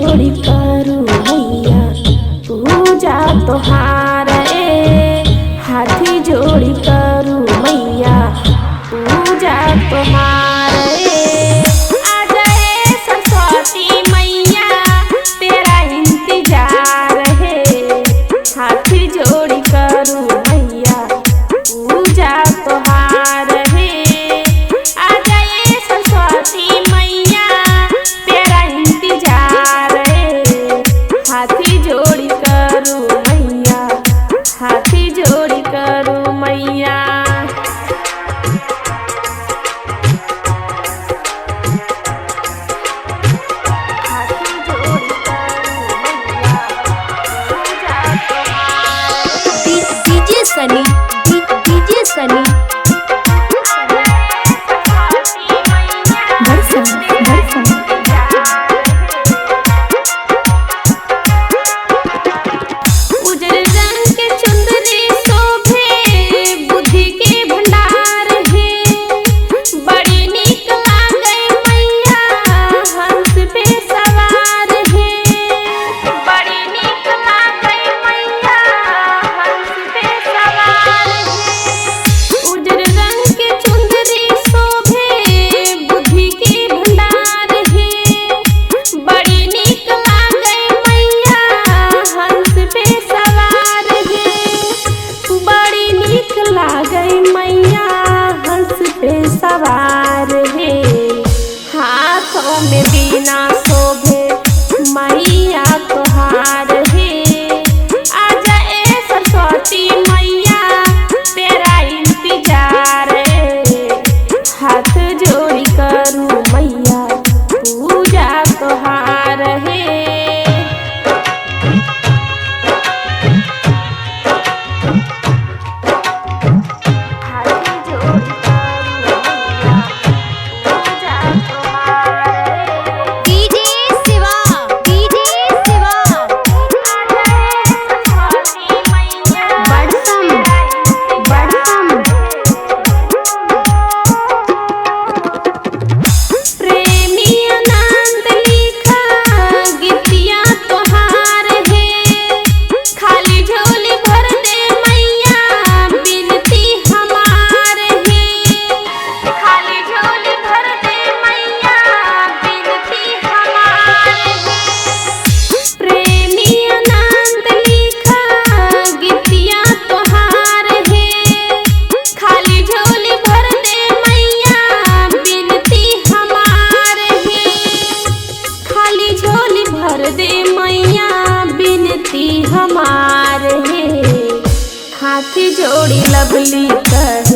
जोड़ी करू मैया पूजा तोहार हाथी जोड़ी करू मैया पूजा तोहार आ जाए सरस्वती मैया तेरा इंतजार है हाथी जोड़ी करू मैया पूजा तोहार है आ जाए सरस्वती मैया तेरा इंतजार है हाथी जोड़ी करू मैया हाथी जोड़ी करू मैया डीजे सनी डीजे सनी उजर रंग के चुंदरी शोभे बुद्धि के भंडार है बड़ी नीक लागे मैया हंस पे सवार है बड़ी नीक लागे मैया हंस पे सवार है उजर रंग के चुंदरी शोभे बुद्धि के भंडार है बड़ी नीक लागे मैया हंस पे सवार है बड़ी नीक लागे मैया हंस पे सवार है हाथों में बीना शोभे मैया तोहार है आ जाए सरस्वती मैया तेरा इंतजार है हाथ जोड़ी करू मैया पूजा तोहार है डीजे शिवा डीजे शिवा बड़सम बड़सम प्रेमी आनंद लिखा गीतिया तोहार है खाली झोली भर दे मैया बिनती हमार है खाली झोली भर दे मैया बिनती हमार है प्रेमी आनंद लिखा गीतिया तोहार है खाली झोली भर दे मैया बिनती हमार है खाली झोली भर दे मैया बिनती हमार है हाथी जोड़ी लवली कह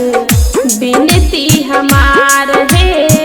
बिनती हमार है